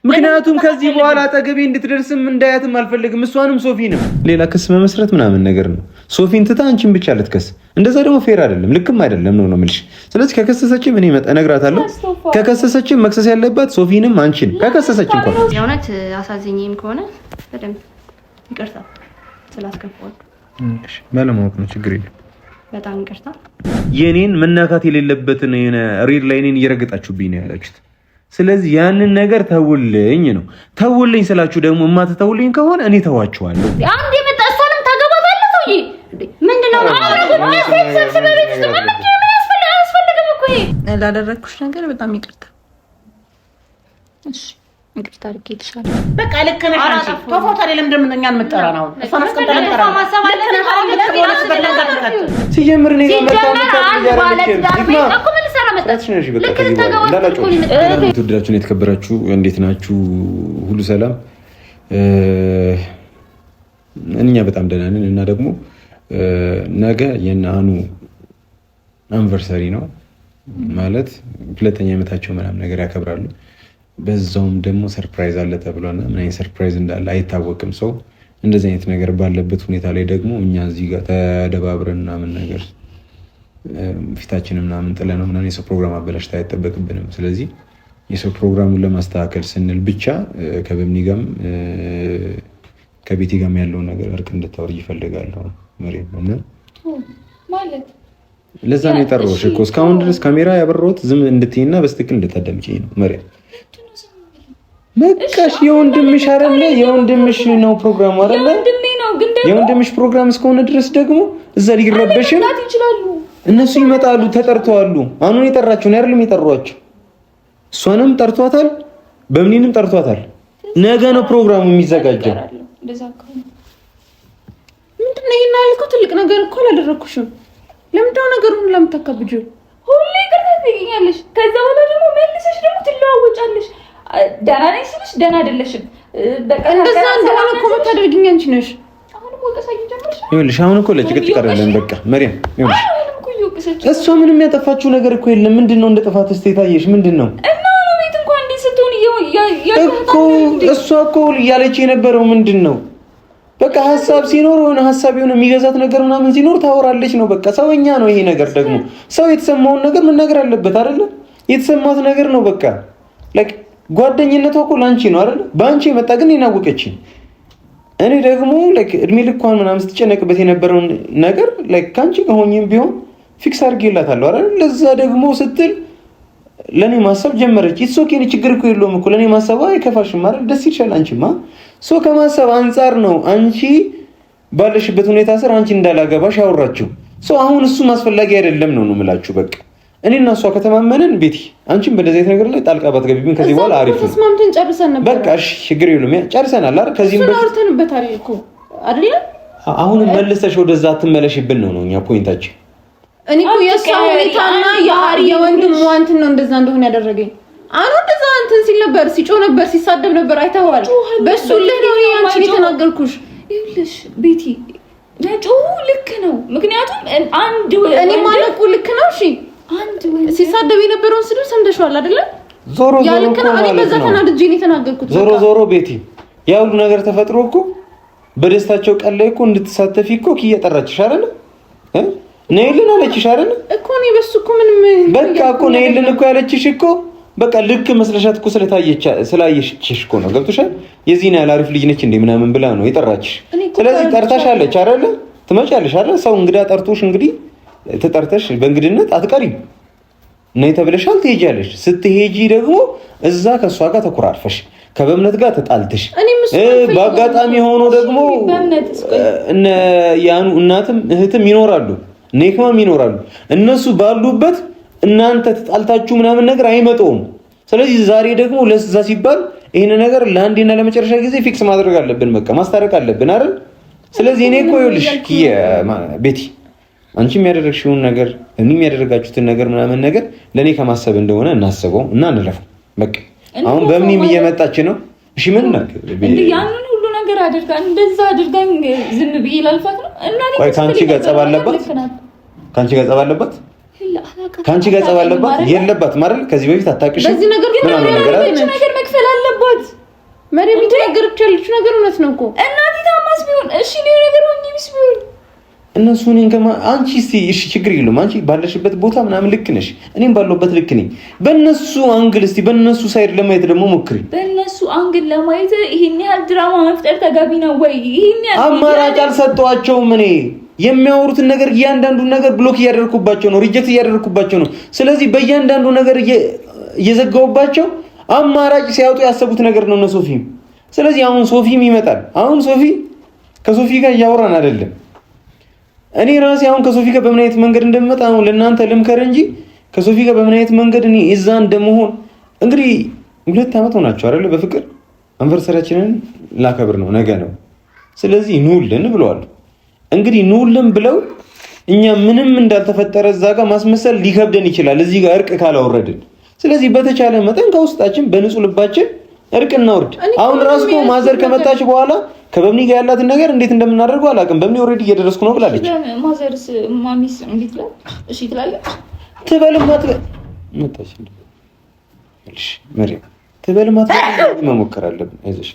ምክንያቱም ከዚህ በኋላ አጠገቤ እንድትደርስም እንዳያትም አልፈልግም። እሷንም ሶፊንም ሌላ ክስ መመስረት ምናምን ነገር ነው። ሶፊን ትታ አንቺን ብቻ ልትከስ፣ እንደዛ ደግሞ ፌር አይደለም፣ ልክም አይደለም ነው የምልሽ። ስለዚህ ከከሰሰችም እኔ እነግራታለሁ። ከከሰሰችም መክሰስ ያለባት ሶፊንም አንቺን ከከሰሰች እንኳን የእውነት አሳዝኜም ከሆነ በደንብ ይቅርታ ስላስከፋው። እሺ ባለማወቅ ነው፣ ችግር የለም። በጣም ይቅርታ። የኔን መናካት የሌለበትን ሪድ ላይ እኔን እየረገጣችሁብኝ ነው ያላችሁት። ስለዚህ ያንን ነገር ተውልኝ ነው። ተውልኝ ስላችሁ ደግሞ የማትተውልኝ ከሆነ እኔ ተዋችኋለሁ። አንድ የመጣ ሰላም ታገባታለህ ሰውዬ። ምንድነው ላደረግኩሽ ነገር በጣም ይቅርታ። እሺ ይቅርታ አድርጌልሻለሁ። በቃ ልክ ነሽ አንቺ። ተፎታ አይደለም እንደምንኛን መጣራ ነው። እሷ ማስቀጠል ነበር። ሲጀምር እኔ ጋር መጣ ተወዳችሁ የተከበራችሁ እንዴት ናችሁ? ሁሉ ሰላም? እኛ በጣም ደህና ነን። እና ደግሞ ነገ የናኑ አንቨርሰሪ ነው ማለት 2ኛ ዓመታቸው ምናምን ነገር ያከብራሉ። በዛውም ደግሞ ሰርፕራይዝ አለ ተብሏልና ምን አይነት ሰርፕራይዝ እንዳለ አይታወቅም። ሰው እንደዚህ አይነት ነገር ባለበት ሁኔታ ላይ ደግሞ እኛ እዚህ ጋር ተደባብረን ምናምን ነገር ፊታችንን ምናምን ጥለነው ምናምን የሰው ፕሮግራም አበላሽታ አይጠበቅብንም። ስለዚህ የሰው ፕሮግራሙን ለማስተካከል ስንል ብቻ ከበምኒ ጋርም ከቤቲ ጋርም ያለውን ነገር እርቅ እንድታወሪ ይፈልጋለሁ። መሬት ማለት ለዛ ነው የጠራሁሽ እኮ እስካሁን ድረስ ካሜራ ያበራሁት ዝም እንድትይና በስትክክል እንድታዳምጪኝ ነው። መሬት መቃሽ የወንድምሽ አይደለ? የወንድምሽ ነው ፕሮግራሙ አይደለ? የወንድምሽ ፕሮግራም እስከሆነ ድረስ ደግሞ እዛ ሊረበሽም እነሱ ይመጣሉ፣ ተጠርተዋል። አሁን የጠራቸው ነው አይደለም? የጠሯቸው እሷንም ጠርቷታል፣ በምኒንም ጠርቷታል። ነገ ነው ፕሮግራሙ የሚዘጋጀው። ምንድነው ይሄን ያልከው? ትልቅ ነገር እኮ አላደረኩሽም። ለምንድነው ነገሩን ለምታከብጂው? ሁሌ ከተገኛለሽ፣ ከዛ በኋላ ደግሞ መልሰሽ ደግሞ ትለዋወጫለሽ። ደህና ነኝ ስልሽ ደህና አይደለሽም። በቃ እንደዛ እንደሆነ እኮ የምታደርጊኝ አንቺ ነሽ። አሁንም ወቀሳ እየጀመርሽ ይኸውልሽ፣ አሁን እኮ ለጭቅጭቅ አይደለም። በቃ መሪያም ይኸውልሽ፣ እሷ ምንም ያጠፋችው ነገር እኮ የለም። ምንድነው እንደ ጥፋት እስቲ ታየሽ? ምንድነው እና ነው ቤት እንኳን እንዴ ስትሆን እኮ እሷ እኮ እያለች የነበረው ምንድነው? በቃ ሀሳብ ሲኖር የሆነ ሀሳብ የሆነ የሚገዛት ነገር ምናምን ሲኖር ታወራለች ነው። በቃ ሰውኛ ነው ይሄ ነገር። ደግሞ ሰው የተሰማውን ነገር መናገር አለበት አይደለ? የተሰማት ነገር ነው በቃ ላይክ ጓደኝነቷ እኮ ላንቺ ነው አይደል? ባንቺ የመጣ ግን ይናወቀችኝ። እኔ ደግሞ ላይክ እድሜ ልኳን ምናምን ስትጨነቅበት የነበረውን ነገር ላይክ ካንቺ ከሆኝም ቢሆን ፊክስ አድርጌላታለሁ አይደል? ለዛ ደግሞ ስትል ለኔ ማሰብ ጀመረች። ኢትሶኬ ችግር እኮ የለውም እኮ ለኔ ማሰብ አይከፋሽም አይደል? ደስ ይችላል። አንቺማ ሶ ከማሰብ አንፃር ነው አንቺ ባለሽበት ሁኔታ ስር አንቺ እንዳላገባሽ ያወራችሁ። ሶ አሁን እሱ ማስፈላጊ አይደለም ነው የምላችሁ። በቃ እኔና እሷ ከተማመንን ቤቲ አንቺም በደዚህ አይነት ነገር ላይ ጣልቃ ባትገቢብን ከዚህ በኋላ አሪፍ ነው። ተስማምተን ጨርሰን ነበር። በቃ እሺ ችግር የለውም። ጨርሰናል አይደል? ከዚህም በፊት አውርተንበታል እኮ አይደል? አሁን መልሰሽ ወደዛ አትመለሽብን ነው እኛ ፖይንታችን። እኔ እኮ የእሷ ሁኔታና የአሪ የወንድም ዋንትን ነው እንደዛ እንደሆነ ያደረገኝ። አሁን እንደዛ እንትን ሲል ነበር፣ ሲጮህ ነበር፣ ሲሳደብ ነበር። አይተኸዋል። በሱ ለኔ አንቺ ተናገርኩሽ። ይኸውልሽ ቤቲ ለጮሁ ልክ ነው። ምክንያቱም አንድ እኔ ማለቁ ልክ ነው። እሺ አንድ ሲሳደብ የነበረውን ስድብ ሰምተሽዋል አይደለ? ዞሮ ዞሮ ያልከ እኔ በዛ ተናድጄ ነው የተናገርኩት። ዞሮ ቤቲ ያ ሁሉ ነገር ተፈጥሮ እኮ በደስታቸው ቀን ላይ እኮ እንድትሳተፊ እኮ እየጠራችሽ አይደለ? ነይልን አለችሽ አይደለ? እኮ እኔ በሱ እኮ ምንም በቃ እኮ ነይልን እኮ ያለችሽ እኮ በቃ ልክ መስለሻት እኮ ስላየችሽ እኮ ነው። ገብቶሻል? የዚህን ያህል አሪፍ ልጅ ነች እንዴ ምናምን ብላ ነው የጠራችሽ። ስለዚህ ጠርታሻለች አይደለ? ትመጫለሽ አይደለ? ሰው እንግዳ ጠርቶሽ እንግዲህ ተጠርተሽ በእንግድነት አትቀሪም። ነይ ተብለሻል፣ ትሄጃለሽ። ስትሄጂ ደግሞ እዛ ከሷ ጋር ተኮራርፈሽ ከበእምነት ጋር ተጣልተሽ በአጋጣሚ ሆኖ ደግሞ እነ ያኑ እናትም እህትም ይኖራሉ፣ ኔክማም ይኖራሉ። እነሱ ባሉበት እናንተ ተጣልታችሁ ምናምን ነገር አይመጣውም። ስለዚህ ዛሬ ደግሞ ለዛ ሲባል ይሄን ነገር ለአንዴና ለመጨረሻ ጊዜ ፊክስ ማድረግ አለብን። በቃ ማስታረቅ አለብን አይደል? ስለዚህ እኔ እኮ ይኸውልሽ ቤቲ አንቺም ያደረግሽውን ነገር እኔም ያደረጋችሁትን ነገር ምናምን ነገር ለኔ ከማሰብ እንደሆነ እናስበው እና እንለፈው። በቃ አሁን በምንም እየመጣች ነው። እሺ ምን ነገር እንዴ ያንን ሁሉ ነገር አድርጋ እንደዛ አድርጋኝ ዝም ብዬ ላልፋት ነው እና ቆይ ካንቺ ጋር ጸብ አለባት? ካንቺ ጋር ጸብ አለባት? የለባት ማለት ከዚህ በፊት አታውቅሽም። በዚህ ነገር ግን ነገር መክፈል አለባት። ያለችው ነገር እውነት ነው እኮ እናቴ ታማስ ቢሆን እሺ ነው ነገር ነው እንዲህ ቢሆን እነሱ እኔን አንቺ እስቲ እሺ ችግር የለውም አንቺ ባለሽበት ቦታ ምናምን ልክ ነሽ እኔም ባለሁበት ልክ ነኝ በእነሱ አንግል እስቲ በእነሱ ሳይድ ለማየት ደግሞ ሞክሪ በእነሱ አንግል ለማየት ይሄን ያህል ድራማ መፍጠር ተገቢ ነው ወይ ይሄን ያህል አማራጭ አልሰጠዋቸውም እኔ የሚያወሩትን ነገር እያንዳንዱን ነገር ብሎክ እያደረኩባቸው ነው ሪጀክት እያደረኩባቸው ነው ስለዚህ በእያንዳንዱ ነገር እየዘጋውባቸው አማራጭ ሲያወጡ ያሰቡት ነገር ነው እነ ሶፊም ስለዚህ አሁን ሶፊም ይመጣል አሁን ሶፊ ከሶፊ ጋር እያወራን አይደለም እኔ ራሴ አሁን ከሶፊ ጋር በምን አይነት መንገድ እንደምመጣ አሁን ለእናንተ ልምከር እንጂ ከሶፊ ጋር በምን አይነት መንገድ እኔ እዛ እንደመሆን እንግዲህ 2 ዓመት ሆናቸው አይደለ በፍቅር አንቨርሰሪያችንን ላከብር ነው ነገ ነው ስለዚህ ኑልን ብለዋል እንግዲህ ኑልን ብለው እኛ ምንም እንዳልተፈጠረ እዛ ጋር ማስመሰል ሊከብደን ይችላል እዚህ ጋር እርቅ ካላወረድን ስለዚህ በተቻለ መጠን ከውስጣችን በንጹህ ልባችን እርቅ እናውርድ አሁን ራሱ ማዘር ከመጣች በኋላ ከበምኒ ጋር ያላትን ነገር እንዴት እንደምናደርገው አላውቅም በምኒ ኦሬዲ እየደረስኩ ነው ብላለች ማዘርስ ማሚስ እንዴት ነው እሺ ትላለች ትበልማ መጣች እሺ መሪም ትበልማ መሞከር አለብን አይዞሽ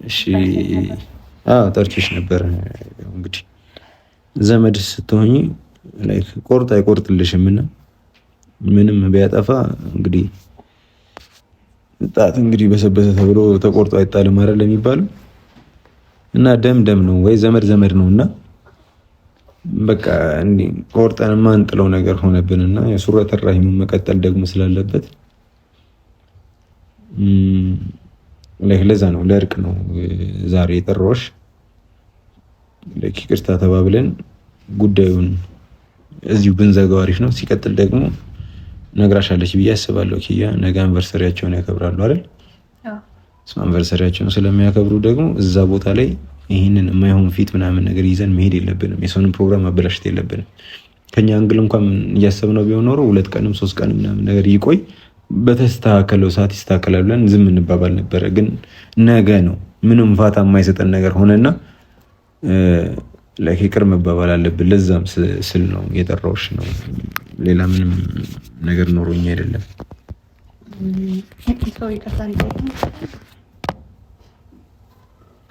እሺ ጠርቼሽ ነበር እንግዲህ ዘመድ ስትሆኚ ላይክ ቆርጥ አይቆርጥልሽም እና ምንም ቢያጠፋ እንግዲህ ጣት እንግዲህ በሰበሰ ተብሎ ተቆርጦ አይጣልም አይደል የሚባለው እና ደም ነው ወይ ዘመድ ነውና በቃ እንዴ ቆርጠን ማንጥለው ነገር ሆነብንና የሱረተ ራሂም መቀጠል ደግሞ ስላለበት ለዛ ነው ለእርቅ ነው ዛሬ የጠራሁሽ ለይቅርታ ተባብለን ጉዳዩን እዚሁ ብንዘጋው አሪፍ ነው ሲቀጥል ደግሞ ነግራሻለች ብዬ አስባለሁ ኪያ ነገ አንቨርሰሪያቸውን ያከብራሉ አይደል አንቨርሰሪያቸውን ስለሚያከብሩ ደግሞ እዛ ቦታ ላይ ይሄንን የማይሆን ፊት ምናምን ነገር ይዘን መሄድ የለብንም የሰውን ፕሮግራም ማበላሽት የለብንም ከኛ አንግል እንኳን እያሰብነው ቢሆን ኖሮ 2 ቀንም 3 ቀንም ምናምን ነገር ይቆይ በተስተካከለው ሰዓት ይስተካከላል ብለን ዝም እንባባል ነበር ግን ነገ ነው ምንም ፋታ የማይሰጠን ነገር ሆነና ለይቅር መባባል አለብን ለዛም ስል ነው የጠራሁሽ ነው ሌላ ምንም ነገር ኖሮኝ አይደለም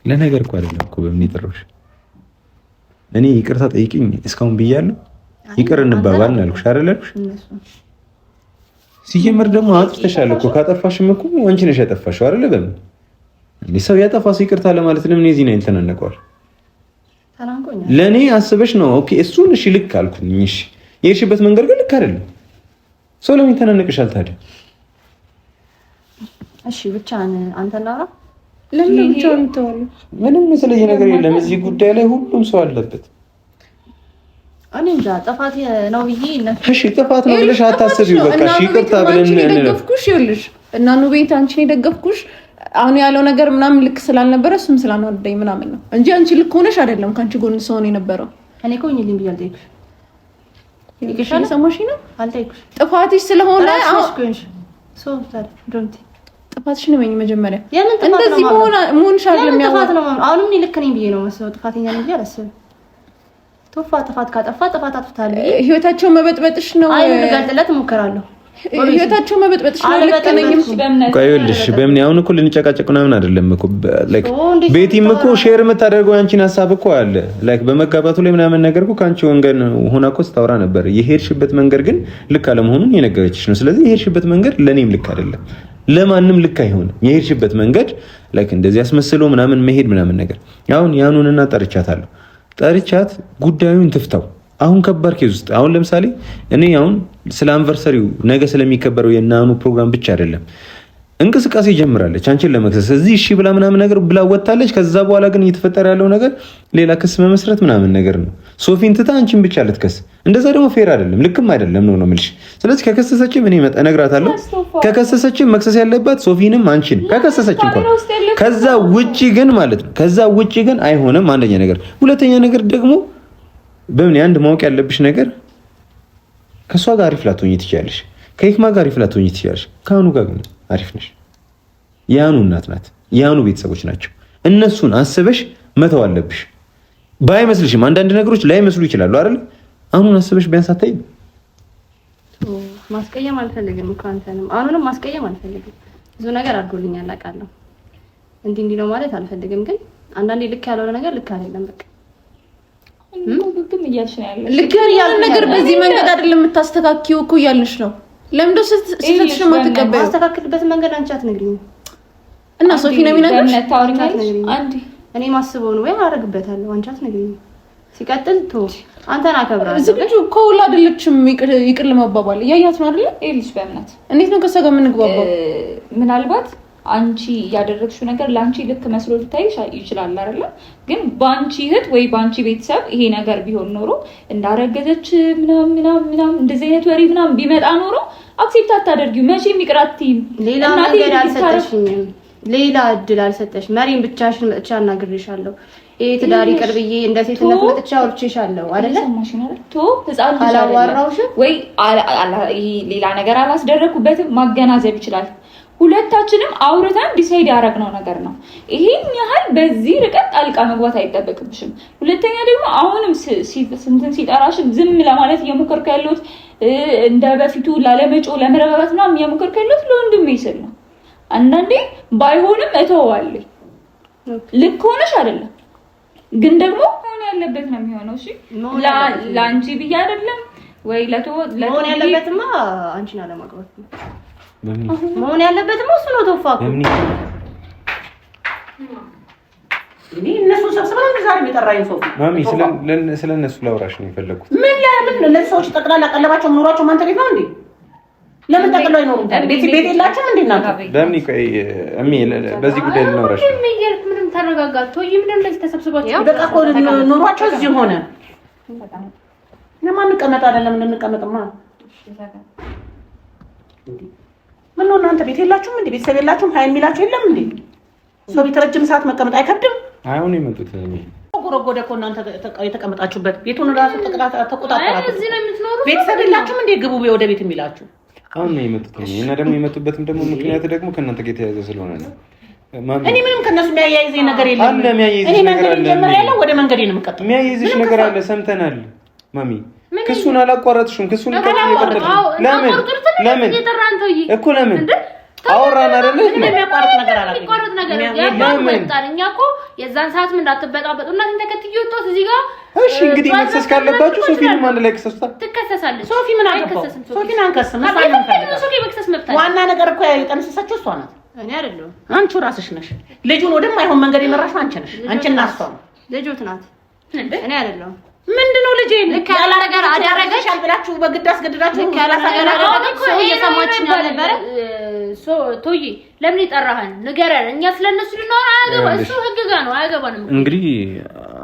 ለነገር እኮ አይደለም እኮ በምን የጠራሁሽ እኔ ይቅርታ ጠይቂኝ እስካሁን ብያለሁ ይቅር እንባባል አልኩሽ አይደለሽ ሲጀመር ደግሞ አጥፍተሻል እኮ ካጠፋሽም እኮ አንቺ ነሽ ያጠፋሽው አይደለ በምን እንዴ ሰው ያጠፋ ሰው ይቅርታ ለማለት ለምን እዚህ ነው ተነነቀዋል ለኔ አስበሽ ነው ኦኬ እሱን እሺ ልክ አልኩኝ እሺ የሄድሽበት መንገድ ግን ልክ አይደለም ሰው ለምን ተነነቅሻል ታዲያ እሺ ብቻ አንተ ላራ ለምን ብቻውን ተወው ምንም የተለየ ነገር የለም እዚህ ጉዳይ ላይ ሁሉም ሰው አለበት እኔ እንጃ ጥፋት ነው ብዬ እሺ ጥፋት ነው ብለሽ አታስቢው በቃ እሺ ይቅርታ ብለን እንደደገፍኩሽ ይኸውልሽ እና ኑ ቤት አንቺን የደገፍኩሽ አሁን ያለው ነገር ምናምን ልክ ስላልነበረ እሱም ስላልወደደኝ ምናምን ነው እንጂ አንቺ ልክ ሆነሽ አይደለም ካንቺ ጎን ሰው ነው የነበረው እኔ ኮኝልኝ ብዬ አልጠይቅሽ ይቅርታ ሰማሽ ነው አልጠይቅሽ ጥፋትሽ ስለሆነ አሁን ሶ ታዲያ ዶንት ጥፋትሽ ነው መጀመሪያ የምን ጥፋት ነው እንደዚህ መሆን ሻል ጥፋት ነው አሁንም እኔ ልክ ነኝ ብዬ ነው መሰለው ጥፋተኛ ነኝ ብዬ አላስብም ጥፋት ካጠፋ ጥፋት አጥፍታል ህይወታቸው መበጥበጥሽ ነው ልገልጥለት እሞክራለሁ ህይወታቸው መበጥበጥሽ ነው ልክ ነኝም ቆይልሽ በምን አሁን እኮ ልንጨቃጨቅ ምናምን አይደለም እኮ ላይክ ቤቲም እኮ ሼር የምታደርገው አንቺን ሐሳብ እኮ አለ ላይክ በመጋባቱ ላይ ምናምን ነገር እኮ ካንቺ ወንገን ሆና እኮ ስታወራ ነበር የሄድሽበት መንገድ ግን ልክ አለመሆኑን የነገረችሽ ነው ስለዚህ የሄድሽበት መንገድ ለኔም ልክ አይደለም ለማንም ልክ አይሆንም የሄድሽበት መንገድ ላይክ እንደዚህ አስመስሎ ምናምን መሄድ ምናምን ነገር አሁን ያኑንና ጠርቻት ጉዳዩን ትፍታው አሁን ከባድ ኬዝ ውስጥ አሁን ለምሳሌ እኔ አሁን ስለ አንቨርሰሪው ነገ ስለሚከበረው የናኑ ፕሮግራም ብቻ አይደለም እንቅስቃሴ ጀምራለች አንቺን ለመክሰስ እዚህ እሺ ብላ ምናምን ነገር ብላ ወጣለች ከዛ በኋላ ግን እየተፈጠረ ያለው ነገር ሌላ ክስ መመስረት ምናምን ነገር ነው ሶፊን ትታ አንቺን ብቻ ልትከስ እንደዛ ደግሞ ፌር አይደለም ልክም አይደለም ነው የምልሽ ስለዚህ ከከሰሰችም እኔ መጣ እነግራታለሁ ከከሰሰችም መክሰስ ያለባት ሶፊንም አንቺን ከከሰሰች እንኳን ከዛ ውጪ ግን ማለት ነው ከዛ ውጪ ግን አይሆንም አንደኛ ነገር ሁለተኛ ነገር ደግሞ በምን አንድ ማወቅ ያለብሽ ነገር ከሷ ጋር አሪፍ ላትሆኚ ትችያለሽ ከይክማ ጋር አሪፍ ላትሆኚ ትችያለሽ ካኑ ጋር ግን አሪፍ ነሽ ያኑ እናት ናት ያኑ ቤተሰቦች ናቸው እነሱን አስበሽ መተው አለብሽ ባይመስልሽም አንዳንድ ነገሮች ላይመስሉ ይችላሉ አይደል አሁን አስበሽ ቢያንስ አታይም? ማስቀየም አልፈልግም እኮ አንተንም አሁንም ማስቀየም አልፈልግም። ብዙ ነገር አድርጎልኛል አውቃለሁ። እንዲህ ነው ማለት አልፈልግም፣ ግን አንዳንዴ ልክ ያለው ነገር ልክ አይደለም። በቃ ግግም እያልሽ ነው ያለሽ። ልክ ያለው ነገር በዚህ መንገድ አይደለም የምታስተካክዪው እኮ እያልሽ ነው። ለምን ስህተትሽ የማትቀበይው? ማስተካከልበት መንገድ አንቺ አትነግሪኝም እና ሶፊ ነው የሚነግርሽ? አንዴ እኔ ማስበው ነው ወይ አደርግበታለሁ፣ አንቺ አትነግሪኝም። ሲቀጥል አንተን አከብራለሁ። እዚህ ልጅ እኮ ሁሉ አይደለችም ይቅር ለመባባል እያያት ነው አይደል? ይልሽ በእምነት እንዴት ነው ከሷ ጋር የምንግባባው? ምናልባት አንቺ ያደረግሽው ነገር ለአንቺ ልክ መስሎ ሊታይሽ ይችላል አይደል? ግን በአንቺ እህት ወይ በአንቺ ቤተሰብ ይሄ ነገር ቢሆን ኖሮ እንዳረገዘች ምናምን እንደዚህ አይነት ወሬ ምናምን ቢመጣ ኖሮ አክሴፕት አታደርጊው። መቼም ይቅር አትይም። ሌላ ነገር አልሰጠሽኝም፣ ሌላ እድል አልሰጠሽ። መሪን ብቻሽን መጥቻ አናግሬሻለሁ። ይሄ ትዳር ይቅር ብዬ እንደ ሴትነት መጥቻ አውርቼሻለሁ አይደለ? ህፃን አላዋራውሽም ወይ ሌላ ነገር አላስደረኩበትም። ማገናዘብ ይችላል። ሁለታችንም አውርተን ዲሳይድ ያደረግነው ነገር ነው። ይሄን ያህል በዚህ ርቀት ጣልቃ መግባት አይጠበቅብሽም። ሁለተኛ ደግሞ አሁንም ስንትን ሲጠራሽ ዝም ለማለት እየሞከርኩ ያለሁት እንደ በፊቱ ላለመጮ ለመረጋጋት ምናምን እየሞከርኩ ያለሁት ለወንድሜ ስል ነው። አንዳንዴ ባይሆንም እተወዋለሁ። ልክ ሆነሽ አይደለም ግን ደግሞ ሆነ ያለበት ነው የሚሆነው። እሺ ለአንቺ ብዬ አይደለም ወይ ለሆነ ያለበትማ አንቺን አለማግባት ነው መሆን ያለበትማ እሱ ነው። ተፋቁ እኔ እነሱ ሰብስበን ዛሬ የሚጠራኝ ሶፊ ማሚ ስለነሱ ላውራሽ ነው የፈለኩት። ለምን እነዚህ ሰዎች ጠቅላላ ቀለባቸው ኑሯቸው ማንተ ቤት ነው እንዴ? ለምን ጠቅላላ አይኖሩም? ቤት የላቸውም እንዴ እናንተ? ለምን ቆይ በዚህ ጉዳይ ልናወራሽ ነው። ምንም ተረጋጋቶ ምንም ለዚህ ተሰብስባችሁ በቃ እኮ ኑሯቸው እዚህ ሆነ። ለማን እንቀመጥ አይደለም እንቀመጥማ። ምን ነው እናንተ ቤት የላችሁም እንዴ? ቤተሰብ የላችሁም? ሀይ የሚላችሁ የለም እንዴ? ሰው ቤት ረጅም ሰዓት መቀመጥ አይከብድም? አይሆን የመጡት ጎረጎደ እኮ እናንተ የተቀመጣችሁበት ቤቱን ራሱ ተቆጣጣጣችሁ። እዚህ ነው የምትኖሩት? ቤተሰብ የላችሁም እንዴ? ግቡ ወደ ቤት የሚላችሁ አሁን ነው የመጡት እና ደግሞ የመጡበትም ደግሞ ምክንያት ደግሞ ከእናንተ ጋር የተያያዘ ስለሆነ ነው። እኔ ምንም ከነሱ የሚያያይዘኝ ነገር የለም። አለ የሚያያይዝሽ ነገር አለ። እኔ ያለው ወደ መንገዴ ነው የምቀጥለው። የሚያያይዝሽ ነገር አለ። ሰምተናል ማሚ። ክሱን አላቋረጥሽም። ክሱን እየቀጠልሽ ለምን እኮ ለምን አወራን አይደለ? ምን የሚያቋርጥ ነገር አላለም። የሚቋረጥ ነገር ያባጣን እኛ እኮ የዛን ሰዓት ምን እንዳትበጣበጡ እና ተከትዬ ወጣት እዚህ ጋር። እሺ እንግዲህ መክሰስ ካለባችሁ ሶፊንም አንድ ላይ ከሰስታ ትከሰሳለች። ሶፊ ምን አገባው? ሶፊን አንከስም። ሶፊ መክሰስ መብታለች። ዋና ነገር እኮ የጠነሰሰችው እሷ ናት። እኔ አይደለሁም። አንቺ ራስሽ ነሽ። ልጁን ወደማይሆን መንገድ የመራሽው አንቺ ነሽ። አንቺና እሷ ነው። ልጁት ናት። እኔ አይደለሁም። ምንድነው ልጄ ልክ ያለ ነገር አደረገች ብላችሁ በግድ አስገድዳችሁ ልክ ያለ ነገር አደረገች። ሰው እየሰማችኝ ነበር። ቶይ ለምን ይጠራሃን ንገረን። እኛ ስለነሱ ልናወራ አያገባ እሱ ህግ ጋር ነው አያገባንም። እንግዲህ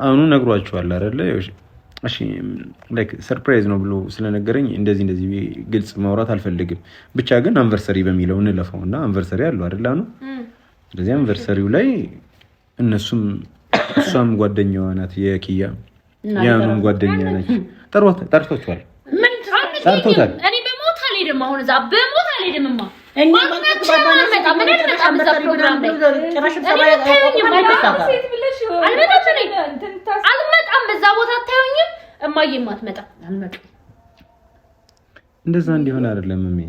አሁኑ ነግሯችኋል አይደለ? እሺ ላይክ ሰርፕራይዝ ነው ብሎ ስለነገረኝ እንደዚህ ግልጽ ማውራት አልፈልግም። ብቻ ግን አንቨርሰሪ በሚለው እንለፈውና አንቨርሰሪ አለው አይደል? አሁን ስለዚህ አንቨርሰሪው ላይ እነሱም እሷም ጓደኛዋ ናት የኪያ ያኑም ጓደኛ ነች። ጠርቶታል። ጠርቶታል። እኔ በሞት አልሄድም። አሁን እዛ በሞት አልሄድምማ። አልመጣም። በዛ ቦታ አታዩኝም። እማዬም አትመጣም። እንደዛ እንዲሆን አይደለም እሜ።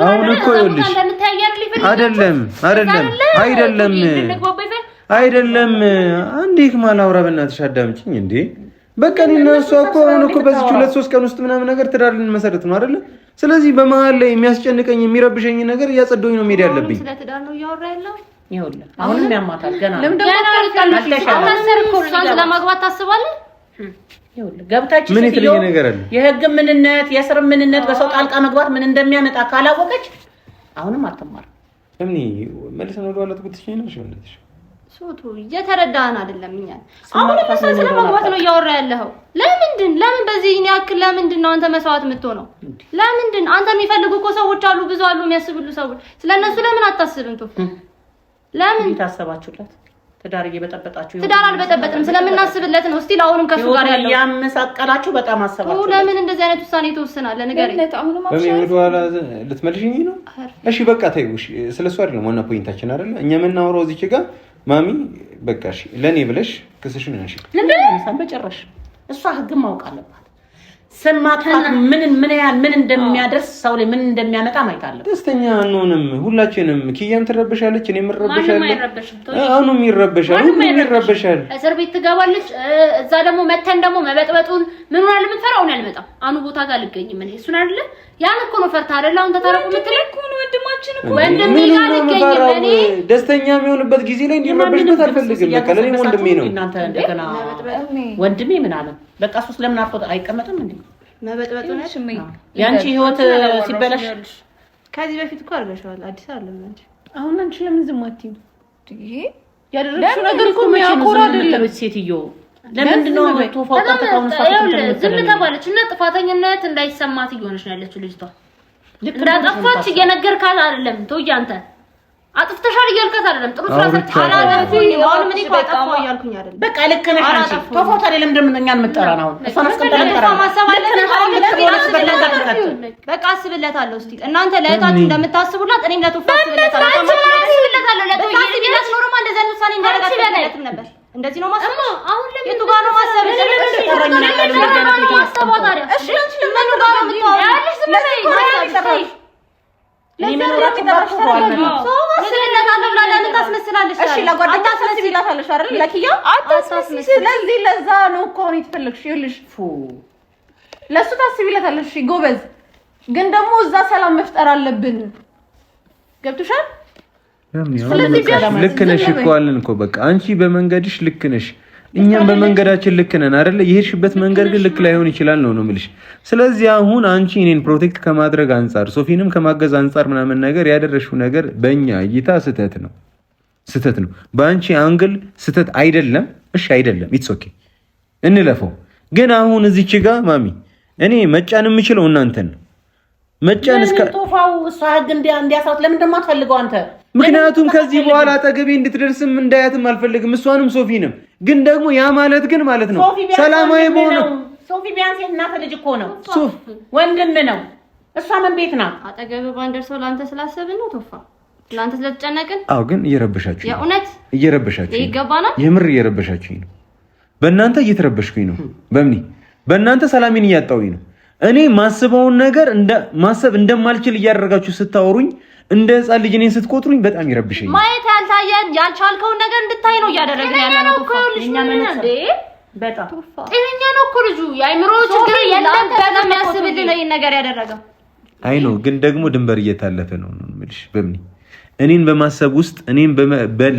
አሁን እኮ ይኸውልሽ አይደለም አንዴ ከማላውራ በእናትሽ አዳምጪኝ እንዴ። በቃ እኔና እሷ እኮ አሁን እኮ በዚህ 2-3 ቀን ውስጥ ምናምን ነገር ትዳር ልንመሰርት ነው አይደለ? ስለዚህ በመሀል ላይ የሚያስጨንቀኝ የሚረብሸኝ ነገር እያጸደውኝ ነው መሄድ ያለብኝ። ስለ ትዳር ነው እያወራ ያለው። ይኸውልህ አሁንም ያማታል ገና ለማግባት ታስባለህ? ይኸውልህ ገብታች ምን የተለየ ነገር አለ? የህግ ምንነት የስር ምንነት በሰው ጣልቃ መግባት ምን እንደሚያመጣ ካላወቀች አሁንም አትማር። እምኒ መልሰን ወደ ኋላ ትኩትሽኝ ነው ማለት ነው። ሶቱ እየተረዳህን አይደለም። እኛ አሁን ስለማግባት ነው እያወራ ያለኸው። ለምን በዚህ ያክል ለምንድን ነው አንተ መስዋዕት የምትሆነው? ለምንድን አንተ የሚፈልጉ እኮ ሰዎች አሉ፣ ብዙ አሉ የሚያስብሉ ሰዎች። ስለነሱ ለምን አታስብም? ለምን ታሰባችሁለት? ትዳር እየበጠበጣችሁ ትዳር አልበጠበጥም፣ ስለምናስብለት ነው። እስቲ አሁንም ከሱ ጋር ያለው ያመሳቀላችሁ በጣም አሰባችሁ። ለምን እንደዚህ አይነት ውሳኔ ተወስናለህ? ንገረኝ። ወደ ኋላ ልትመልሽኝ ነው? እሺ በቃ ተይው። እሺ ስለሱ አይደለም ዋና ፖይንታችን አይደለ? እኛ የምናወራው እዚች ጋር ማሚ በቃ እሺ ለኔ ብለሽ ክስሽን አንሺ። ለምን በጭራሽ እሷ ህግ ማወቅ አለባት። ስማጥፋት ምን እንደሚያደርስ ሰው ላይ ምን እንደሚያመጣ ማይታለ ደስተኛ አንሆንም ሁላችንም ኪያም ትረበሻለች እኔም እረበሻለሁ አሁንም ይረበሻል እስር ቤት ትገባለች እዛ ደግሞ መተን ደግሞ መበጥበጡን ምን ሆነ ለምትፈራው ነው ያልመጣ አኑ ቦታ ጋር ልገኝም እኔ እሱን አይደለ ያን እኮ ነው ፈርታ አይደለ አሁን ተታረቁ ምትለኝ እኮ ነው ወንድማችን እኮ ወንድሜ ጋር ልገኝም እኔ ደስተኛ የሚሆንበት ጊዜ ላይ እንዲረበሽበት አልፈልግም በቃ ለኔ ወንድሜ ነው እናንተ እንደገና ወንድሜ ምናምን በቃ እሱስ ለምን አርፎ አይቀመጥም እንዴ መበጥበጡ ነው ሽመኝ ያንቺ ህይወት ሲበላሽ ከዚህ በፊት እኮ አርገሻል አዲስ አይደለም እንጂ አሁን አንቺ ለምን ዝም አትይም ይሄ ያደረግሽው ነገር እኮ የሚያኮራ አይደለም ሴትዮ ለምንድን ነው ቶፋው ተካውን ዝም ተባለች እና ጥፋተኝነት እንዳይሰማት እየሆነች ነው ያለችው ልጅቷ እንዳጠፋች እየነገርካት አይደለም ተውዬ አንተ አጥፍተሻል እያልካት አይደለም ጥሩ ስራ አላጠፋኝ አሁን ምን ይቆጣው እያልኩኝ አይደለም በቃ ልክ ነሽ አንቺ ቶፋው ታዲያ ለምንድን ነው እኛን መጠራን አሁን እሷን አስቀምጠን በቃ አስብለታለሁ እስቲ እናንተ ለእህታችሁ እንደምታስቡላት እኔም ለቶፋው አስብለታለሁ ለቶዬ ቢላስ ኖርማ እንደዛ ነው ሳኔ እንዳረጋግጥለትም ነበር እንደዚህ ነው ማሰብ አሁን ለምን ጋር ነው ማሰብ እሺ ለምን ጋር ነው ያለሽ ዝም ለዛ ነው እኮ ነው የተፈለግሽ ይልሽ ለሱ ታስቢለታለሽ ጎበዝ ግን ደግሞ እዛ ሰላም መፍጠር አለብን ገብቶሻል ልክ ነሽ እኮ አለን እኮ በቃ አንቺ በመንገድሽ ልክ ነሽ እኛም በመንገዳችን ልክ ነን አይደል የሄድሽበት መንገድ ግን ልክ ላይሆን ይችላል ነው የምልሽ ስለዚህ አሁን አንቺ እኔን ፕሮቴክት ከማድረግ አንፃር ሶፊንም ከማገዝ አንፃር ምናምን ነገር ያደረሽው ነገር በእኛ እይታ ስህተት ነው በአንቺ አንግል ስህተት አይደለም እሺ አይደለም ኢትስ ኦኬ እንለፈው ግን አሁን እዚች ጋር ማሚ እኔ መጫን የምችለው እናንተን ነው መጫን እስከ ቶፋው እሷ ህግ እንዲያሳውት ለምን እንደማትፈልገው አንተ ምክንያቱም ከዚህ በኋላ አጠገቤ እንድትደርስም እንዳያትም አልፈልግም እሷንም ሶፊንም ግን ደግሞ ያ ማለት ግን ማለት ነው ሰላማዊ በሆነ ሶፊ ቢያንስ እናት ልጅ እኮ ነው ወንድም ነው እሷ ምን ቤት ናት አጠገብ ባንደርሰው ላንተ ስላሰብን ነው ቶፋ ላንተ ስለተጨነቅን አዎ ግን እየረበሻችሁ የእውነት እየረበሻችሁ ይገባናል የምር እየረበሻችሁኝ ነው በእናንተ እየተረበሽኩኝ ነው በእናንተ ሰላሜን እያጣሁኝ ነው እኔ ማስበውን ነገር ማሰብ እንደማልችል እያደረጋችሁ ስታወሩኝ እንደ ህፃን ልጅ እኔን ስትቆጥሩኝ በጣም ይረብሽኝ ማየት ያልቻልከውን ነገር እንድታይ ነው እያደረግን ያለነው እኮ ልጅ እንዴ በጣም ጤነኛ ነው እኮ ልጁ የአይምሮ ችግር የለም በጣም ያስብልኝ ነው ይሄን ነገር ያደረገው አይ ነው ግን ደግሞ ድንበር እየታለፈ ነው የምልሽ በምን እኔን በማሰብ ውስጥ እኔን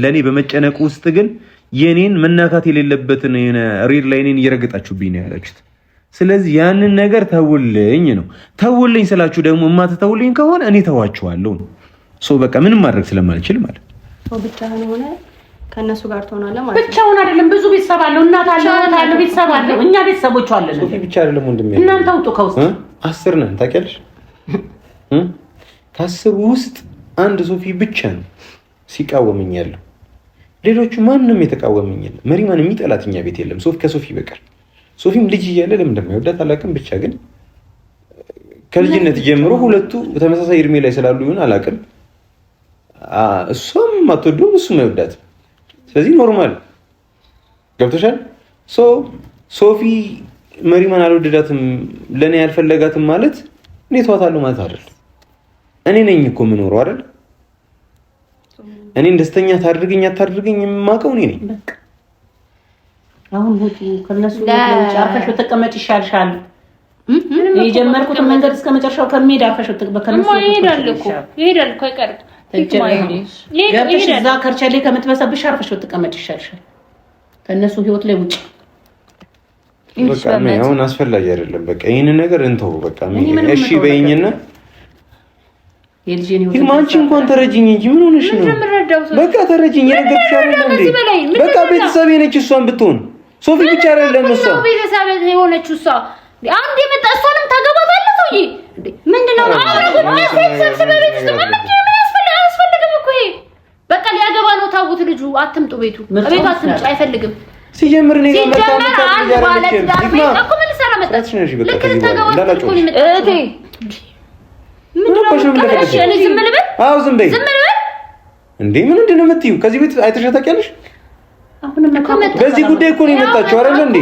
ለኔ በመጨነቅ ውስጥ ግን የኔን መናካት የሌለበትን ሪል ላይ እኔን እየረገጣችሁብኝ ነው ያላችሁት ስለዚህ ያንን ነገር ተውልኝ ስላችሁ ደግሞ የማትተውልኝ ከሆነ እኔ ተዋችኋለሁ ነው በቃ ምንም ማድረግ ስለማልችል ማለት ብቻህን ሆነ ከነሱ ጋር ትሆናለህ ማለት ነው ብቻውን አይደለም ብዙ ቤተሰብ አለው እናት አለው ቤተሰብ አለው እኛ ቤተሰቦች አለን ሶፊ ብቻ አይደለም ወንድሜ እናንተ አውጡ ከውስጥ 10 ነን ታውቂያለሽ ከ10 ውስጥ አንድ ሶፊ ብቻ ነው ሲቃወመኝ ያለው ሌሎቹ ማንንም የተቃወመኝ የለም መሪማን የሚጠላትኛ ቤት የለም ከሶፊ በቀር ሶፊም ልጅ እያለ ለምን እንደማይወዳት አላውቅም ብቻ ግን ከልጅነት ጀምሮ ሁለቱ ተመሳሳይ እድሜ ላይ ስላሉ ይሁን አላውቅም እሷም አትወደውም እሱም አይወዳትም ስለዚህ ኖርማል ገብቶሻል ሶፊ መሪማን አልወደዳትም ለኔ ያልፈለጋትም ማለት እኔ ተዋታለሁ ማለት አይደል እኔ ነኝ እኮ የምኖረው አይደል እኔን ደስተኛ ታድርገኝ የማውቀው እኔ ነኝ በቃ አሁን ሁሉ ከነሱ ለውጭ አርፈሽ ተቀመጭ ይሻልሻል የጀመርኩትን መንገድ እስከ መጨረሻው ከመሄድ አርፈሽ ተቀመጭ ይሄዳል እኮ አይቀርም ገብተሽ እዛ ከርቸሌ ከምትበሰብሽ አርፈሽ ተቀመጭ ይሻልሻል ከነሱ ህይወት ላይ ውጭ በቃ አሁን አስፈላጊ አይደለም በቃ ይሄን ነገር እንተው በቃ እሺ በይኝና የልጄን ህይወት ማንቺ እንኳን ተረጂኝ እንጂ ምን ሆነሽ ነው በቃ ተረጂኝ የነገርኩሽ አይደል እንዴ በቃ ቤተሰብ ነች እሷን ብትሆን ሶፊ ብቻ አይደለም እሷ ቤተሰብ የሆነች እሷ አንዴ መጣ እሷንም ታገባታለህ ሰውዬ ምንድነው አረጉት ቤተሰብ በቤት ውስጥ ምንድነው አያስፈልግም እኮ ይሄ በቃ ሊያገባ ነው ታውት ልጁ አትምጡ ቤቱ አትምጡ አይፈልግም ሲጀምር ነው ዝም በል እንዴ ምንድነው የምትይው ከዚህ ቤት አይተሻ ታውቂያለሽ በዚህ ጉዳይ እኮ ነው የመጣችው አይደል እንዴ?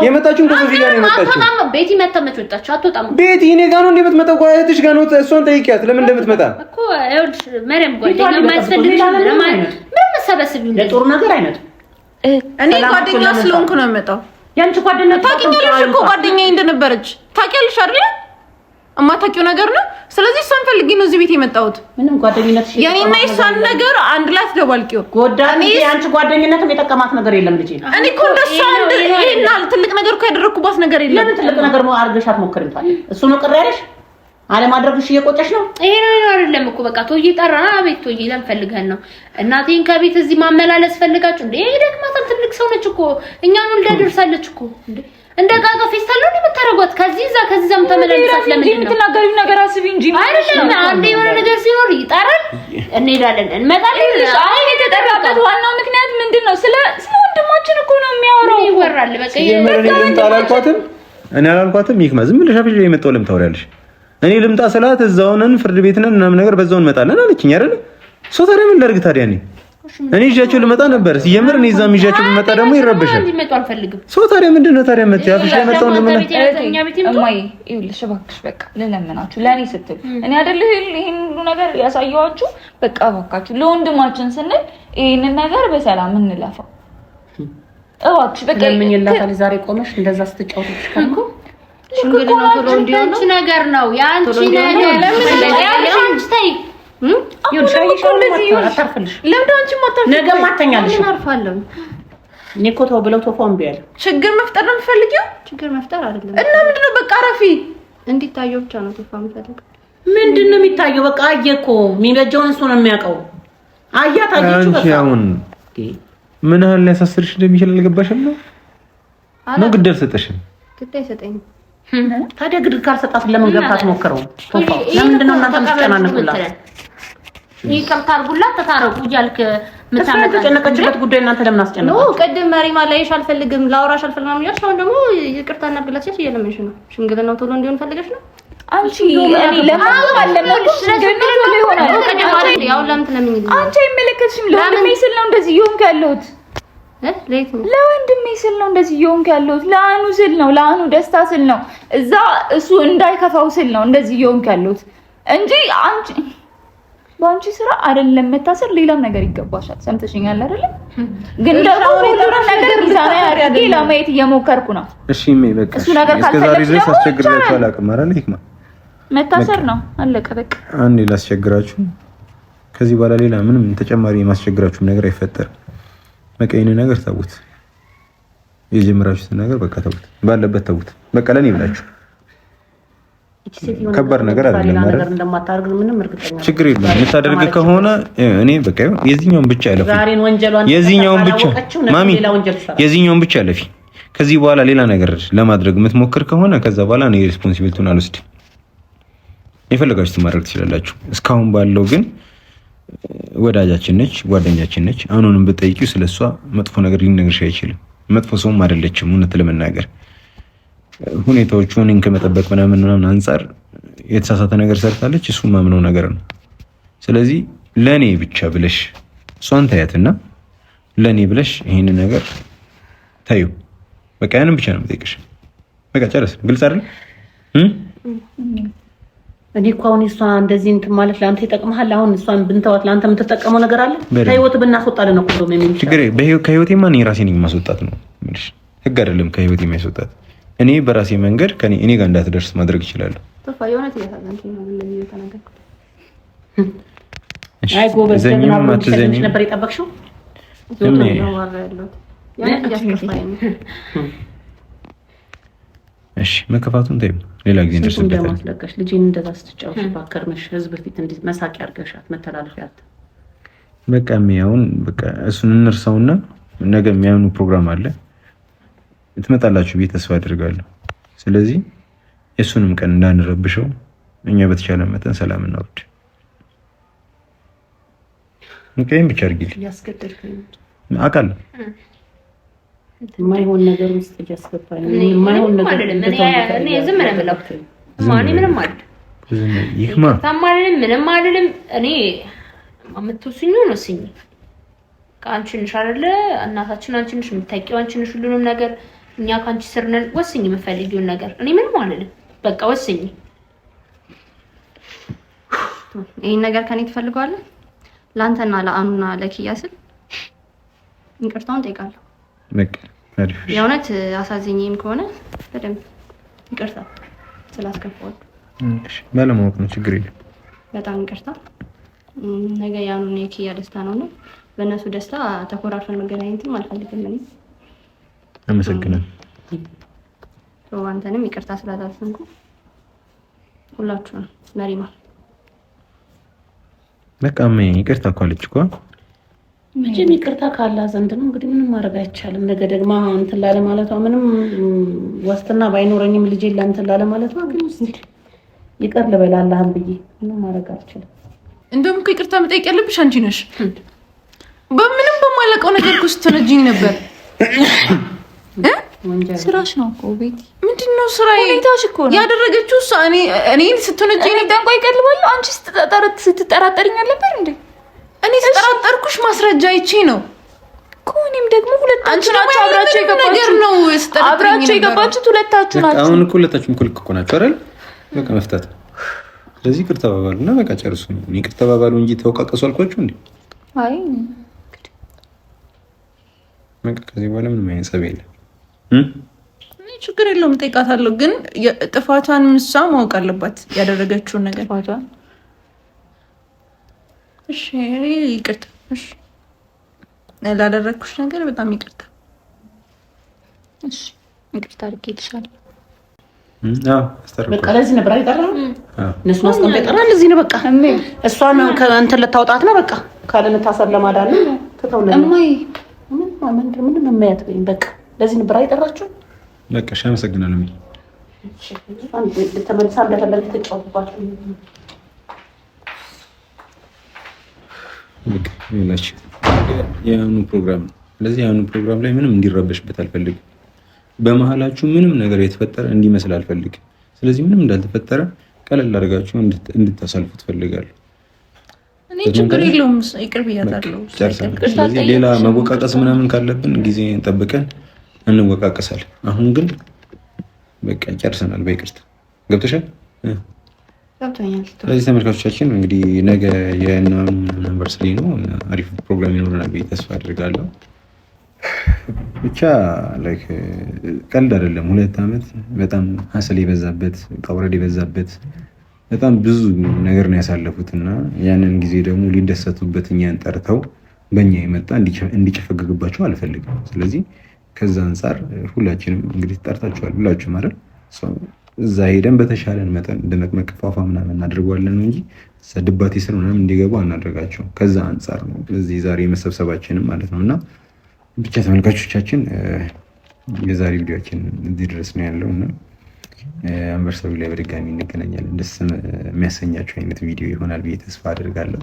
የመጣችው ከሶፊ ጋር ነው የመጣችው። ቤቲ መጣች አትወጣም። ቤቲ እኔ ጋር ነው እንደምትመጣው ጓያትሽ ጋር ነው። እሷን ጠይቂያት ለምን እንደምትመጣ እኮ። ይኸውልሽ መሪም ጓደኛ የማያስፈልግሽ ምን መሰበስብ ይሁን ለጥሩ ነገር አይነት እኔ ጓደኛ ስለሆንኩ ነው የመጣው። ያንቺ ጓደኛ ታውቂያለሽ እኮ ጓደኛዬ እንደነበረች ታውቂያለሽ አይደል? እማታውቂው ነገር ነው። ስለዚህ እሷን ፈልጊ ነው እዚህ ቤት የመጣሁት። ምንም ጓደኝነት የኔና የሷን ነገር አንድ ላይ አትደባልቂው። ጎዳኔ ያንቺ ጓደኝነትም የጠቀማት ነገር የለም ልጅ። እኔ እኮ እንደሷ ይሄና ትልቅ ነገር እኮ ያደረኩባት ነገር የለም። ለምን ትልቅ ነገር ነው አድርገሻት ሞክሪም ታዲያ? እሱ ነው ቅር ያለሽ? አለማድረግሽ እየቆጨሽ ነው? ይሄ ነው አይደለም እኮ በቃ ቶዬ ጠራና ቤት ቶዬ ለምን ፈልገን ነው እናቴን ከቤት እዚህ ማመላለስ ፈልጋችሁ እንዴ? ይሄ ደግማታል። ትልቅ ሰው ነች እኮ እኛን ወልዳ ደርሳለች እኮ እንዴ። እንደ ጋጋ ፌስታል ነው የምታረጓት። ከዚህዛ ከዚህም ተመላለሳት። ለምን ነው የምትናገሪው ነገር አስቢ እንጂ አይደለም። አንዴ የሆነ ነገር ሲኖር ይጠራል፣ እንሄዳለን፣ እንመጣለን። አይ የተጠራበት ዋናው ምክንያት ምንድነው? ስለ ወንድማችን እኮ ነው የሚያወራው። ይወራል በቃ እኔ አላልኳትም። ይክማ ዝም ብለሽ አፍሽ የመጣው ለምን ታወሪያለሽ? እኔ ልምጣ ስላት እዛው ነን ፍርድ ቤት ነን ምናምን ነገር በዛው እንመጣለን አለችኝ አይደል? ሶ ታዲያ ምን ላድርግ ታዲያ? እኔ ይዣቸው ልመጣ ነበር። ሲጀምር እኔ እዛም ይዣቸው ልመጣ ደግሞ ይረበሻል። ሶ ታዲያ ምንድነው ታዲያ መጥያ አፍሽ የመጣው ነው? እማዬ ይኸውልሽ እባክሽ በቃ ልለምናችሁ ለእኔ ስትል እኔ አይደል ይሄን ሁሉ ነገር ያሳየኋችሁ። በቃ እባካችሁ ለወንድማችን ስንል ይሄንን ነገር በሰላም እንለፋው እባክሽ። በቃ ለምን ይላታል ዛሬ ቆመሽ እንደዛ ስትጫወቱሽ ከንኩ ሽንግል ነው ቶሎ እንዲሆን ነገር ነው ያንቺ ነገር። ለምን ያንቺ ታይ ይኸውልሽ እንደዚህ አታርፈልሽ። ለምን አንቺ ማታርፍ ነገ ማተኛለሽ? አርፋለሁ እኔ እኮ ተው ብለው ተፎም ቢያል ችግር መፍጠር ነው የምትፈልጊው? ችግር መፍጠር አይደለም እና ምንድነው? በቃ አረፊ እንዲታየው ብቻ ነው ተፋ የምፈልገው። ምንድነው የሚታየው? በቃ አየ እኮ የሚበጀውን እሱ ነው የሚያውቀው። አያት አየችው በቃ። አሁን ምን ያህል ሊያሳስርሽ እንደሚችል አልገባሽም ነው? ነው ግድ አልሰጠሽም? ግድ አይሰጠኝም። ታዲያ ግድ ካልሰጣት ለምን ገብታት ሞከረው? ተፋው ለምንድነው እናንተ የምትጨናነቁላት? ይሄ ከርታርጉላት ተታረቁ እያልክ ምታመጣ ተጨነቀችበት ጉዳይ እናንተ ለምን አስጨነቃችሁ? ነው ቅድም መሪማ ላይሽ አልፈልግም ላውራሽ አልፈልግም ያልሽ፣ አሁን ደግሞ ይቅርታ እናድርግላችሁ እየለመንሽ ነው። ሽምግልናው ቶሎ እንዲሆን ፈልገሽ ነው አንቺ። እኔ ለማለት አለነው ሽምግልናው ቶሎ ይሆናል። ያው ለምን ትለምኝ? አንቺ አይመለከትሽም። ለወንድሜ ስል ነው እንደዚህ እየሆንክ ያለሁት። ለወንድሜ ስል ነው እንደዚህ እየሆንክ ያለሁት። ለአኑ ስል ነው፣ ለአኑ ደስታ ስል ነው፣ እዛ እሱ እንዳይከፋው ስል ነው እንደዚህ እየሆንክ ያለሁት እንጂ አንቺ በአንቺ ስራ አይደለም መታሰር፣ ሌላም ነገር ይገባሻል። ሰምተሽኛል አይደል? ግን ደግሞ ሁሉንም ነገር ሚዛና ያድርጌ ለማየት እየሞከርኩ ነው። እሺ በቃ እሱ ነገር ካልፈለግሽ ደግሞ አስቸግራችሁ አላውቅም አይደል? ይክማ መታሰር ነው አለቀ በቃ። አንዴ ላስቸግራችሁ፣ ከዚህ በኋላ ሌላ ምንም ተጨማሪ የማስቸግራችሁ ነገር አይፈጠርም። በቃ ይሄን ነገር ተውት፣ የጀመራችሁት ነገር በቃ ተውት፣ ባለበት ተውት። በቃ ለኔ ብላችሁ ከባድ ነገር አይደለም ማለት እንደማታደርግ ምንም እርግጠኛ ነኝ። ችግር የለም የምታደርግ ከሆነ እኔ በቃ የዚህኛውን ብቻ ያለፊ፣ ዛሬን ወንጀሏን የዚህኛውን ብቻ ማሚ፣ የዚህኛውን ብቻ ያለፊ። ከዚህ በኋላ ሌላ ነገር ለማድረግ የምትሞክር ከሆነ ከዛ በኋላ እኔ ሪስፖንሲቢሊቲውን አልወስድም። የፈለጋችሁት ማድረግ ትችላላችሁ። እስካሁን ባለው ግን ወዳጃችን ነች፣ ጓደኛችን ነች። አሁንም ብትጠይቂው ስለሷ መጥፎ ነገር ሊነግርሽ አይችልም። መጥፎ ሰውም አይደለችም። እውነት ለመናገር ሁኔታዎቹን እኔን ከመጠበቅ ምናምን አንፃር የተሳሳተ ነገር ሰርታለች። እሱ ማምነው ነገር ነው። ስለዚህ ለኔ ብቻ ብለሽ እሷን ታያትና ለኔ ብለሽ ይሄን ነገር ታዩ። በቃ ያንን ብቻ ነው የምጠይቅሽ። በቃ ጨረስ። ግልጽ አይደል? እኔ እኮ አሁን እሷ እንደዚህ እንትን ማለት ለአንተ ይጠቅምሃል። አሁን እሷን ብንተዋት ለአንተ የምትጠቀመው ነገር አለ? ከህይወት ብናስወጣለን እኮ ነው የሚል ችግር። ከህይወቴማ እኔ ራሴን የማስወጣት ነው የምልሽ። ህግ አይደለም ከህይወቴ የሚያስወጣት። እኔ በራሴ መንገድ እኔ ጋር እንዳትደርስ ማድረግ እችላለሁ። አይ ጎበዝ፣ ለምን ነበር የጠበቅሽው? እሺ መከፋቱን ተይው፣ ሌላ ጊዜ እንደርስበታለን። እንደማስለቀሽ ልጅን እንደዛ ስትጫወት ባከርመሽ ህዝብ ፊት እንዴት መሳቂያ አድርገሻት መተላለፊያት። በቃ የሚያውን በቃ እሱን እንርሳውና ነገ የሚያኑ ፕሮግራም አለ ትመጣላችሁ ብዬ ተስፋ አድርጋለሁ። ስለዚህ የሱንም ቀን እንዳንረብሸው እኛ በተቻለ መጠን ሰላም እናውርድ። እንከይም ብቻ አድርጊልኝ። ያስገደድከኝ አውቃለሁ። የማይሆን ነገር ውስጥ እያስገባኝ የማይሆን ነገር እኔ ዝም ነው የምለው። ማን ምንም አይደል? ይህማ ታማሪም ምንም አይደለም። እኔ አመተውስኙ ነው ሲኝ ከአንቺ ነሽ አይደለ እናታችን አንቺ ነሽ የምታውቂው አንቺ ነሽ ሁሉንም ነገር እኛ ካንቺ ስር ነን ወስኝ የምፈልጊውን ነገር እኔ ምንም አልልም በቃ ወስኝ ይሄን ነገር ከኔ ትፈልጋለህ ላንተና ለአኑና ለኪያ ስል ይቅርታውን ጠይቃለሁ በቃ አሪፍ የእውነት አሳዝኜም ከሆነ በደንብ ይቅርታ ስላስከፋው እሺ ባለማወቅ ነው ችግር የለም በጣም ይቅርታ ነገ ያኑና የኪያ ደስታ ነውና በእነሱ ደስታ ተኮራርፈን መገናኘትም አልፈልግም እኔ አመሰግናለሁ አንተንም ይቅርታ ስላላሰንኩ ሁላችሁም መሪማ በቃ ምን ይቅርታ እኮ አለች እኮ መቼም ይቅርታ ካላ ዘንድ ነው እንግዲህ ምንም ማድረግ አይቻልም ነገ ደግሞ እንትን ላለ ማለት ነው ምንም ዋስትና ባይኖረኝም ልጅ ለእንትን ላለ ማለት ነው ግን እስቲ ይቅር ልበላላህም ብዬ ምንም ማድረግ አልችልም እንደውም እኮ ይቅርታ መጠየቅ ያለብሽ አንቺ ነሽ በምንም በማላውቀው ነገር እኮ ስትነጂኝ ነበር ስራሽ ነው እኮ ቤቲ ምንድነው ስራዬ ሁኔታሽ እኮ ነው ያደረገችው እኔ ስትነጂኝ ጠንቋይ ይቀልባል አንቺ ስትጠራጠሪኝ ነበር እንዴ እኔ ተጠራጠርኩሽ ማስረጃ አይቼ ነው እኮ እኔም ደግሞ ሁለታችሁ ናችሁ አብራችሁ የገባችሁ ነገር ነው አብራችሁ የገባችሁት ሁለታችሁ ናችሁ አሁን እኮ ሁለታችሁም እኮ ናችሁ አይደል በቃ መፍታት ስለዚህ ይቅርታ ተባባሉና በቃ ጨርሱ ይቅርታ ተባባሉ እንጂ ተወቃቀሱ አልኳችሁ እንዴ አይ በቃ ከዚህ በኋላ ምንም አይነት ጸብ የለም እኔ ችግር የለውም ጠይቃታለሁ ግን ጥፋቷን ምሳ ማወቅ አለባት ያደረገችውን ነገር ጥፋቷን እሺ ይቅርታ እሺ ላደረግኩሽ ነገር በጣም ይቅርታ እሺ ይቅርታ አድርጌልሻለሁ በቃ ለዚህ ነበር አይጠራም እነሱ ማስቀመጥ ይጠራል እዚህ ነው በቃ እሷን ከእንትን ልታውጣት ነው በቃ ካለ ልታሰር ለማዳን ነው ተተውለ እማይ ምንም የማያት በይኝ በቃ ለዚህ ነበር አይጠራችሁ በቃ እሺ አመሰግናለሁ እሺ አንተ ተመልሳ እንደፈለግህ ተጫወትባችሁ በቃ ይላችሁ የአሁኑ ፕሮግራም ስለዚህ የአሁኑ ፕሮግራም ላይ ምንም እንዲረበሽበት አልፈልግም በመሃላችሁ ምንም ነገር የተፈጠረ እንዲመስል አልፈልግም ስለዚህ ምንም እንዳልተፈጠረ ቀለል አድርጋችሁ እንድታሳልፉ ትፈልጋለሁ እኔ ችግር የለውም ይቅር ብያታለሁ ስለዚህ ሌላ መወቃቀስ ምናምን ካለብን ጊዜ እንጠብቀን እንወቃቀሳለን አሁን ግን በቃ ጨርሰናል በይቅርታ ገብተሻል ገብቶኛል ስለዚህ ተመልካቾቻችን እንግዲህ ነገ የእናኑ ዩኒቨርሲቲ ነው አሪፍ ፕሮግራም ይኖረናል ብዬ ተስፋ አድርጋለሁ ብቻ ላይክ ቀልድ አይደለም 2 አመት በጣም ሀሰል የበዛበት ቀውረድ የበዛበት በጣም ብዙ ነገር ነው ያሳለፉት እና ያንን ጊዜ ደግሞ ሊደሰቱበት እኛን ጠርተው በእኛ የመጣ እንዲጨፈገግባቸው አልፈልግም ስለዚህ ከዛ አንፃር ሁላችንም እንግዲህ ጠርታችኋል ሁላችሁም አይደል እዛ ሄደን በተሻለን መጠን እንደመቅመቅ ፏፏ ምናምን እናደርገዋለን እንጂ ሰድባቴ ስር ምናምን እንዲገቡ አናደርጋቸው ከዛ አንፃር ነው በዚህ ዛሬ መሰብሰባችንም ማለት ነውና ብቻ ተመልካቾቻችን የዛሬ ቪዲዮአችን እዚህ ድረስ ነው ያለውና አንቨርሳሪ ላይ በድጋሚ እንገናኛለን ደስ የሚያሰኛችሁ አይነት ቪዲዮ ይሆናል ብዬ ተስፋ አደርጋለሁ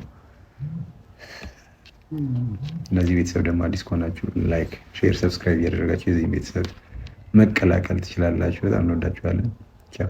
ለዚህ ቤተሰብ ደግሞ አዲስ ከሆናችሁ ላይክ ሼር ሰብስክራይብ ያደረጋችሁ የዚህ ቤተሰብ መቀላቀል ትችላላችሁ በጣም እንወዳችኋለን ቻው